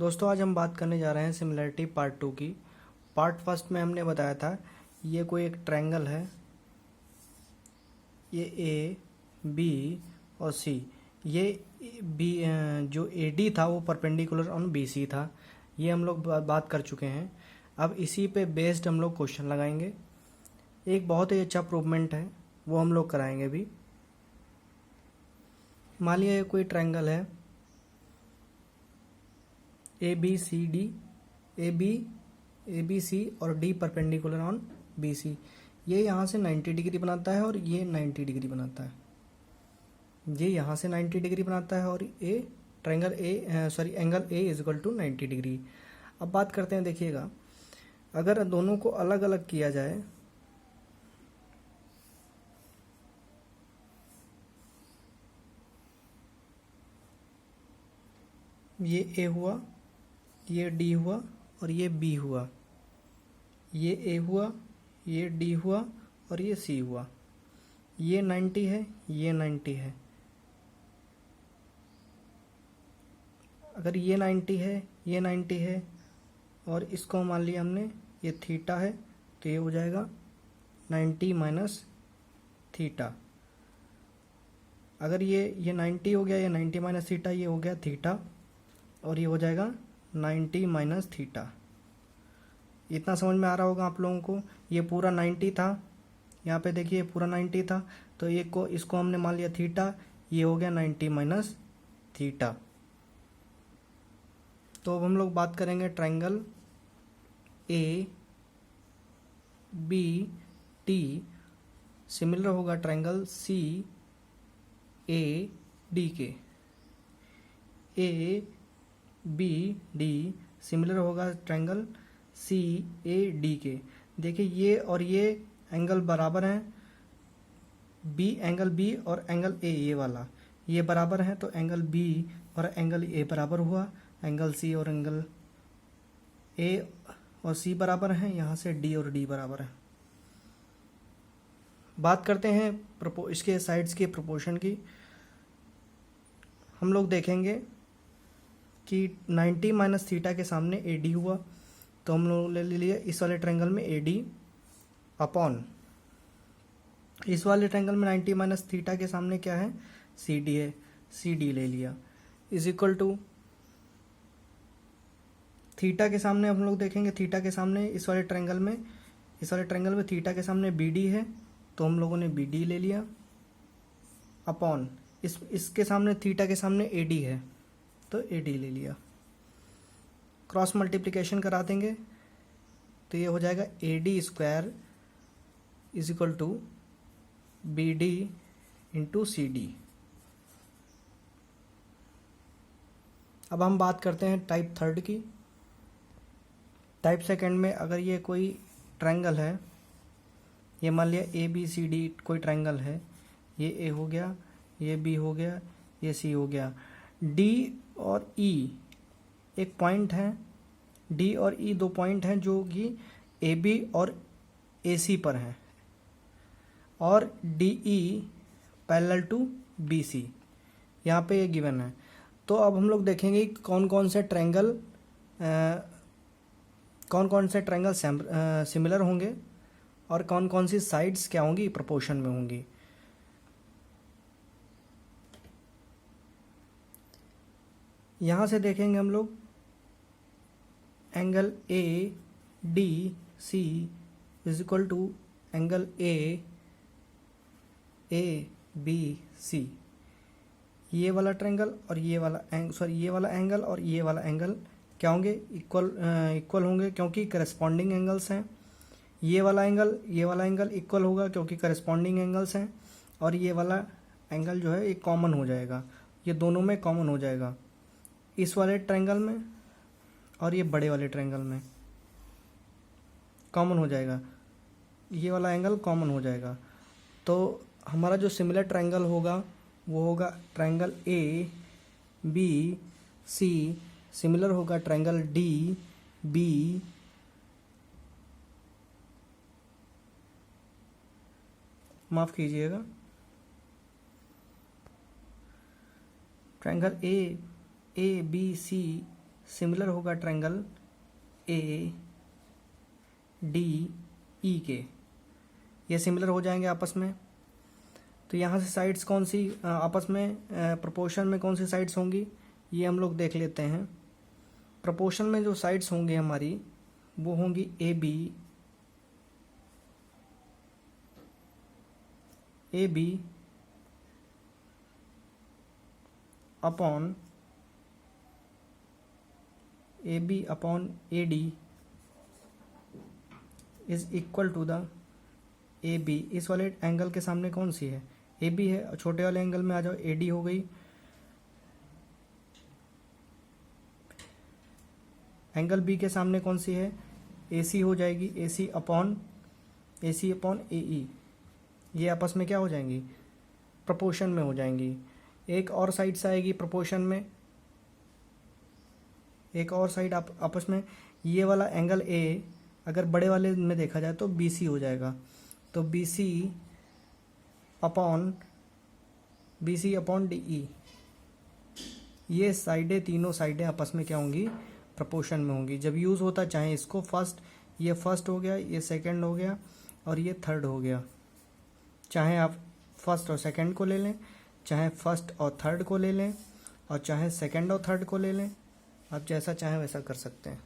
दोस्तों आज हम बात करने जा रहे हैं सिमिलरिटी पार्ट 2 की। पार्ट फर्स्ट में हमने बताया था ये कोई एक ट्रायंगल है, ये ए बी और सी। ये बी जो ए डी था वो परपेंडिकुलर ऑन बी सी था। ये हम लोग बात कर चुके हैं। अब इसी पे बेस्ड हम लोग क्वेश्चन लगाएंगे। एक बहुत ही अच्छा प्रूवमेंट है, वो हम लोग कराएंगे भी। मान लिया ये कोई ट्रायंगल है A B C D, A B C और D perpendicular on B C. ये यहाँ से 90 डिग्री बनाता है और ये 90 डिग्री बनाता है। ये यहाँ से 90 डिग्री बनाता है और a triangle angle A is equal to 90 degree. अब बात करते हैं, देखिएगा अगर दोनों को अलग अलग किया जाए, ये ए हुआ, ये डी हुआ और ये बी हुआ, ये ए हुआ, ये डी हुआ और ये सी हुआ। ये 90 है, ये 90 है। अगर ये 90 है, ये 90 है और इसको मान लिया हमने ये थीटा है, तो ये हो जाएगा 90 माइनस थीटा। अगर ये 90 हो गया, ये 90 माइनस थीटा, ये हो गया थीटा और ये हो जाएगा 90 माइनस थीटा। इतना समझ में आ रहा होगा आप लोगों को। ये पूरा 90 था, यहाँ पे देखिए पूरा 90 था, तो इसको हमने मान लिया थीटा, ये हो गया 90 माइनस थीटा। तो अब हम लोग बात करेंगे triangle A B T similar होगा ट्रायंगल सी ए डी के। ए बी डी सिमिलर होगा ट्रायंगल सी ए डी के। देखिए ये और ये एंगल बराबर हैं, एंगल बी और एंगल ए, ये वाला ये बराबर है, तो एंगल बी और एंगल ए बराबर हुआ। एंगल सी और एंगल ए और सी बराबर हैं, यहाँ से डी और डी बराबर है। बात करते हैं इसके साइड्स के प्रोपोर्शन की। हम लोग देखेंगे कि 90 माइनस थीटा के सामने ए डी हुआ, तो हम लोग ले लिए इस वाले ट्रायंगल में ए डी अपॉन इस वाले ट्रायंगल में 90 माइनस थीटा के सामने क्या है, सी डी है, सी डी ले लिया, इज इक्वल टू थीटा के सामने हम लोग देखेंगे, थीटा के सामने इस वाले ट्रायंगल में थीटा के सामने बी डी है, तो हम लोगों ने बी डी ले लिया अपॉन इसके सामने थीटा के सामने ए डी है, तो ए डी ले लिया। क्रॉस मल्टीप्लिकेशन करा देंगे तो ये हो जाएगा A D square is equal to B D into C D. अब हम बात करते हैं टाइप थर्ड की। टाइप सेकंड में अगर ये कोई ट्रायंगल है, ये मान लिया ए बी सी डी कोई ट्रायंगल है, ये ए हो गया, ये बी हो गया, ये सी हो गया, डी और ई एक पॉइंट है, डी और ई दो पॉइंट हैं जो कि ए बी और ए सी पर हैं, और D E parallel to B C, यहाँ पे ये गिवन है। तो अब हम लोग देखेंगे कौन कौन से ट्रायंगल सिमिलर होंगे और कौन कौन सी साइड्स क्या होंगी, प्रोपोर्शन में होंगी। यहाँ से देखेंगे हम लोग angle A D C is equal to angle A B C. ये वाला ट्रायंगल और ये वाला एंगल और ये वाला एंगल क्या होंगे, इक्वल होंगे क्योंकि करस्पॉन्डिंग एंगल्स हैं। ये वाला एंगल इक्वल होगा क्योंकि करस्पॉन्डिंग एंगल्स हैं, और ये वाला एंगल जो है ये कॉमन हो जाएगा, ये दोनों में कॉमन हो जाएगा, इस वाले ट्रायंगल में और ये बड़े वाले ट्रायंगल में कॉमन हो जाएगा, ये वाला एंगल कॉमन हो जाएगा। तो हमारा जो सिमिलर ट्रायंगल होगा वो होगा triangle A B C, similar होगा ट्रायंगल डी बी माफ कीजिएगा, triangle A B C similar होगा ट्रायंगल ए डी ई के, ये सिमिलर हो जाएंगे आपस में। तो यहाँ से साइड्स कौन सी आपस में प्रोपोर्शन में कौन सी साइड्स होंगी, ये हम लोग देख लेते हैं। प्रोपोर्शन में जो साइड्स होंगी हमारी वो होंगी A B upon A D is equal to the A B. इस वाले एंगल के सामने कौन सी है, ए बी है। छोटे वाले एंगल में आ जाओ, ए डी हो गई। एंगल बी के सामने कौन सी है, ए सी हो जाएगी, ए सी अपॉन ए ई। ये आपस में क्या हो जाएंगी, प्रोपोर्शन में हो जाएंगी। एक और साइड से आएगी प्रोपोर्शन में, एक और साइड आपस में। ये वाला एंगल ए अगर बड़े वाले में देखा जाए तो बी सी हो जाएगा। तो B C upon D E, ये साइडें, तीनों साइडें आपस में क्या होंगी, प्रोपोर्शन में होंगी। जब यूज़ होता चाहे इसको फर्स्ट, ये फर्स्ट हो गया, ये सेकंड हो गया और ये थर्ड हो गया। चाहे आप फर्स्ट और सेकंड को ले लें, चाहे फर्स्ट और थर्ड को ले लें, और चाहे सेकंड और थर्ड को ले लें। आप जैसा चाहें वैसा कर सकते हैं।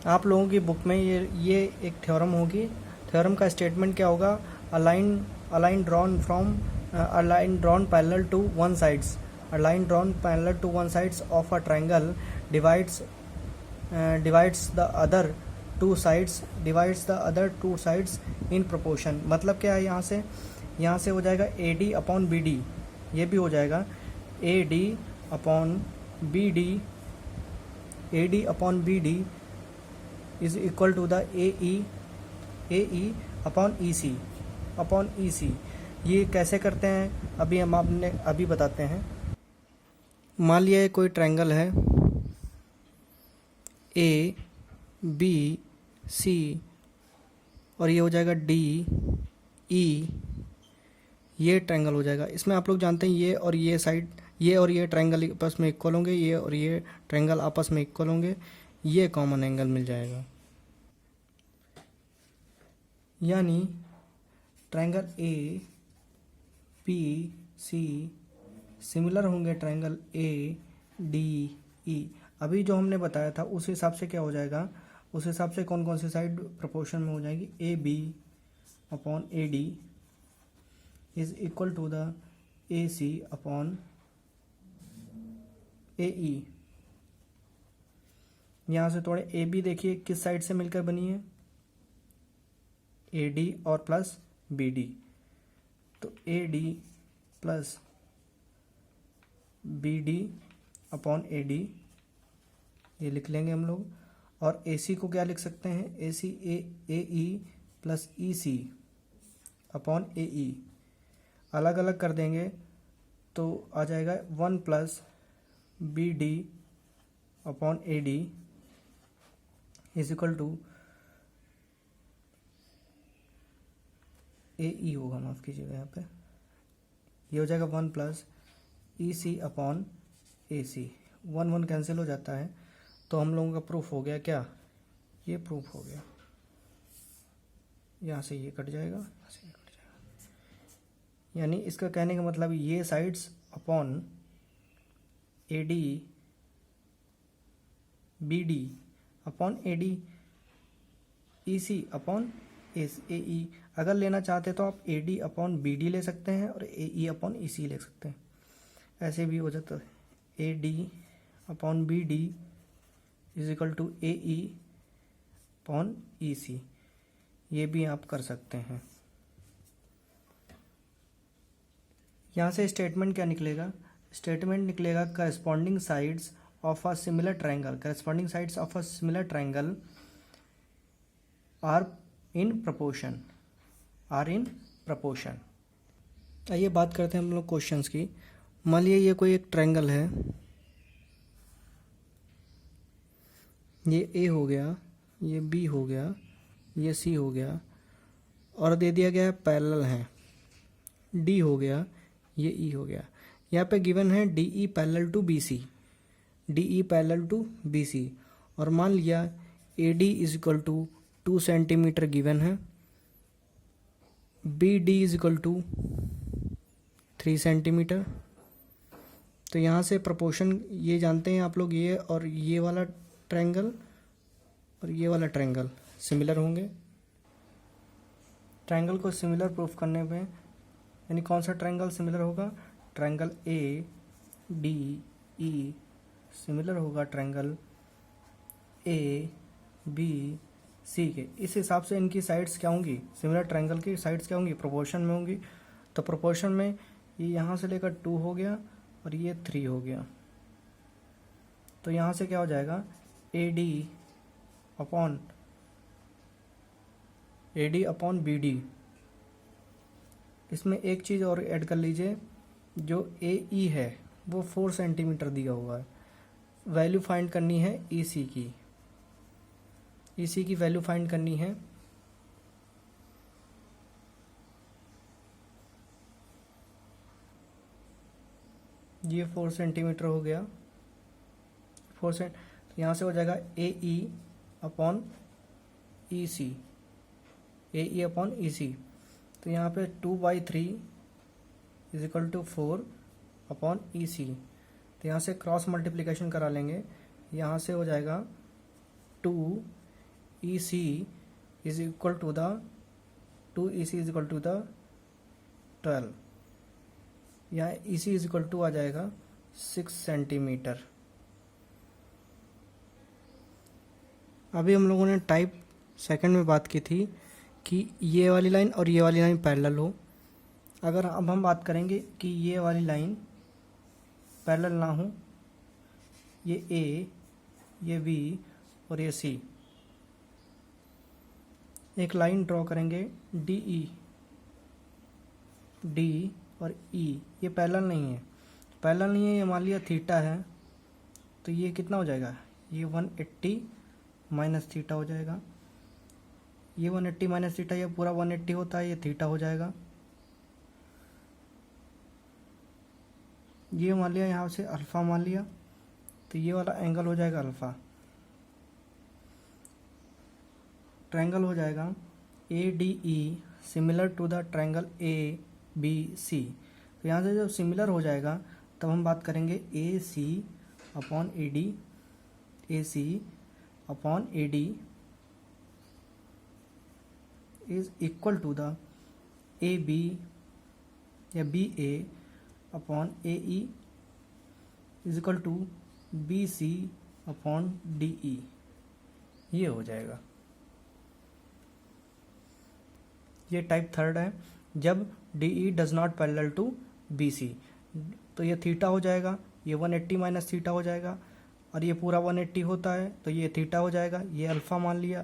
आप लोगों की बुक में ये एक थ्योरम होगी। थ्योरम का स्टेटमेंट क्या होगा, a line drawn parallel to one sides, a line drawn parallel to one sides of a triangle divides the other two sides in proportion. मतलब क्या है, यहाँ से हो जाएगा A D upon B D, ये भी हो जाएगा A D upon B D is equal to the A E upon E C. ये कैसे करते हैं अभी हम अभी बताते हैं। मान लिया कोई ट्रायंगल है ए बी सी और ये हो जाएगा डी ई, ये ट्रायंगल हो जाएगा। इसमें आप लोग जानते हैं ये और ये साइड, ये और ये ट्रायंगल आपस में इक्वल होंगे, ये और ये ट्रायंगल आपस में इक्वल होंगे, ये कॉमन एंगल मिल जाएगा। यानी triangle A B C similar होंगे ट्रायंगल ए डी ई। अभी जो हमने बताया था उस हिसाब से क्या हो जाएगा, उस हिसाब से कौन कौन सी साइड प्रोपोर्शन में हो जाएगी, A B upon A D is equal to the A C upon A E. यहाँ से थोड़े ए बी देखिए किस साइड से मिलकर बनी है, ए डी और प्लस बी डी। तो A D plus B D upon A D, ये लिख लेंगे हम लोग। और ए सी को क्या लिख सकते हैं, ए सी ए E plus E C upon A ई। अलग अलग कर देंगे तो आ जाएगा 1 plus B D upon A D is equal to A E होगा, माफ़ कीजिएगा यहाँ पे, ये हो जाएगा 1 plus E C upon A C. 1 cancel हो जाता है तो हम लोगों का प्रूफ हो गया क्या, ये प्रूफ हो गया। यहाँ से ये कट जाएगा, यहाँ से ये कट जाएगा। यानी इसका कहने का मतलब ये sides upon A D B D upon A D E C upon A E. अगर लेना चाहते तो आप A D upon B D ले सकते हैं और ए ई अपॉन ई सी ले सकते हैं, ऐसे भी हो जाता है। A D upon B D is equal to A E upon E C, ये भी आप कर सकते हैं। यहाँ से स्टेटमेंट क्या निकलेगा, स्टेटमेंट निकलेगा corresponding sides of a similar triangle, corresponding sides of a similar triangle are in proportion, आइए बात करते हैं हम लोग क्वेश्चंस की। मान लिया ये कोई एक ट्रायंगल है, ये ए हो गया, ये बी हो गया, ये सी हो गया, और दे दिया गया है पैरेलल है, डी हो गया, ये ई हो गया। यहाँ पे गिवन है D E parallel to B C, D E parallel to B C, और मान लिया A D is equal to 2 centimetre given है, B D is equal to 3 centimetre. तो यहाँ से प्रोपोर्शन ये जानते हैं आप लोग, ये और ये वाला ट्रायंगल और ये वाला ट्रायंगल सिमिलर होंगे। ट्रायंगल को सिमिलर प्रूफ करने पे यानी कौन सा ट्रायंगल सिमिलर होगा, triangle A D E similar होगा ट्रायंगल ए बी सी के। इस हिसाब से इनकी साइड्स क्या होंगी, सिमिलर ट्रायंगल की साइड्स क्या होंगी, प्रोपोर्शन में होंगी। तो प्रोपोर्शन में ये यहाँ से लेकर 2 हो गया और ये 3 हो गया। तो यहाँ से क्या हो जाएगा, A D upon B D. इसमें एक चीज़ और ऐड कर लीजिए, जो ए ई है वो 4 सेंटीमीटर दिया हुआ है, वैल्यू फाइंड करनी है ई सी की, ई सी की वैल्यू फाइंड करनी है। ये 4 सेंटीमीटर हो गया, 4 सेंट, तो यहाँ से हो जाएगा ए ई अपॉन ई सी, ए ई अपॉन ई सी। तो यहाँ पे 2/3 is equal to 4 upon E सी। तो यहाँ से क्रॉस मल्टीप्लिकेशन करा लेंगे, यहाँ से हो जाएगा 2 ई सी इज इक्वल टू द 12। यहाँ ई सी इज इक्वल टू आ जाएगा 6 सेंटीमीटर। अभी हम लोगों ने टाइप सेकंड में बात की थी कि ये वाली लाइन और ये वाली लाइन पैरेलल हो। अगर अब हम बात करेंगे कि ये वाली लाइन पैरेलल ना हो, ये ए, ये बी और ये सी, एक लाइन ड्रॉ करेंगे डी और ई, ये पैरेलल नहीं है, पैरेलल नहीं है, ये मान लिया थीटा है, तो ये कितना हो जाएगा, ये 180 माइनस थीटा हो जाएगा। ये 180 माइनस थीटा, ये पूरा 180 होता है, ये थीटा हो जाएगा। ये मान लिया यहाँ से अल्फ़ा मान लिया, तो ये वाला एंगल हो जाएगा अल्फ़ा। ट्रायंगल हो जाएगा A D E similar to the triangle A B C. तो यहाँ से जब सिमिलर हो जाएगा तब हम बात करेंगे A C upon A D, A C upon A D is equal to the A B या B A upon A E is equal to B C upon D E. ये हो जाएगा, ये टाइप थर्ड है, जब D E does not parallel to B C. तो ये theta हो जाएगा, ये 180 माइनस थीटा हो जाएगा, और ये पूरा 180 होता है तो ये थीटा हो जाएगा। ये अल्फ़ा मान लिया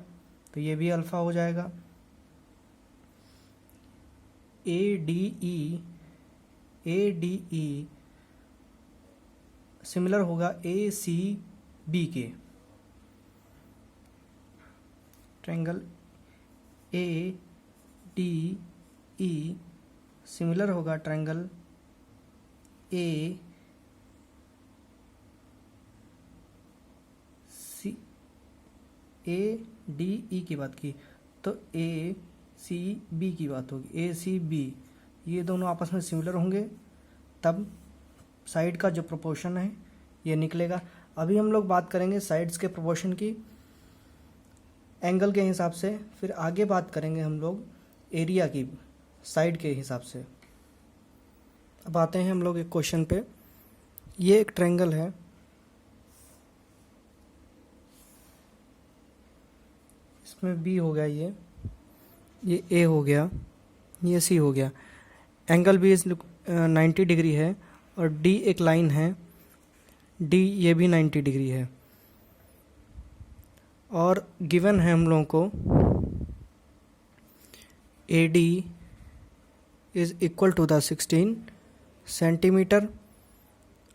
तो ये भी अल्फ़ा हो जाएगा। ए डी ई सिमिलर होगा ए सी बी के। Triangle A D E similar होगा ट्रायंगल ए डी ई की बात की तो ए सी बी की बात होगी, ए सी बी, ये दोनों आपस में सिमिलर होंगे तब साइड का जो प्रोपोर्शन है ये निकलेगा। अभी हम लोग बात करेंगे साइड्स के प्रोपोर्शन की एंगल के हिसाब से, फिर आगे बात करेंगे हम लोग एरिया की साइड के हिसाब से। अब आते हैं हम लोग एक क्वेश्चन पे। ये एक ट्रायंगल है, इसमें बी हो गया, ये ए हो गया, ये सी हो गया। एंगल बी इज 90 डिग्री है और डी एक लाइन है, डी ये भी 90 डिग्री है। और गिवन है हम लोगों को A D is equal to the 16 centimetre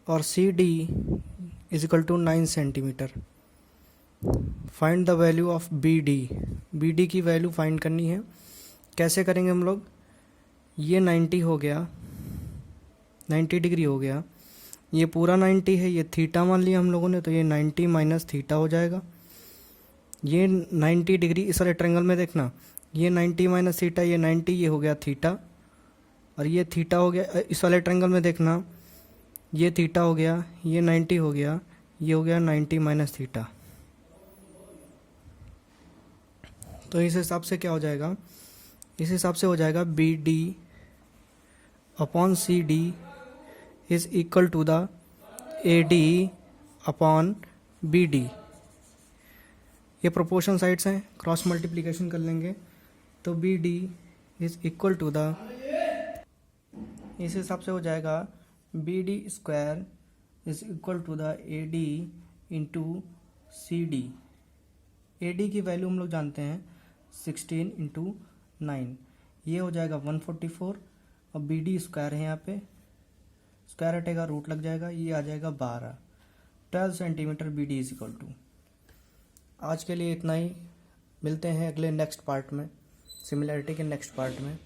और C D is equal to 9 centimetre. Find the value of B D की वैल्यू फाइंड करनी है। कैसे करेंगे हम लोग, ये 90 हो गया, 90 डिग्री हो गया। ये पूरा 90 है, ये थीटा मान लिया हम लोगों ने, तो ये 90 माइनस थीटा हो जाएगा। ये 90 डिग्री इस वाले ट्रायंगल में देखना, ये 90 माइनस थीटा, ये 90, ये हो गया थीटा, और ये थीटा हो गया। इस वाले ट्रायंगल में देखना, ये थीटा हो गया, ये 90 हो गया, ये हो गया 90 माइनस थीटा। तो इस हिसाब से क्या हो जाएगा, इस हिसाब से हो जाएगा B D upon C D is equal to the A D upon B D. ये प्रोपोर्शन साइड्स हैं, क्रॉस मल्टीप्लिकेशन कर लेंगे तो B D is equal to the, इस हिसाब से हो जाएगा B D square is equal to the A D into C D. A D की वैल्यू हम लोग जानते हैं 16 इंटू 9, ये हो जाएगा 144, और बी डी स्क्वायर है, यहाँ पे स्क्वायर हटेगा रूट लग जाएगा, ये आ जाएगा 12 centimetre B D is equal to. आज के लिए इतना ही, मिलते हैं अगले नेक्स्ट पार्ट में, सिमिलैरिटी के नेक्स्ट पार्ट में।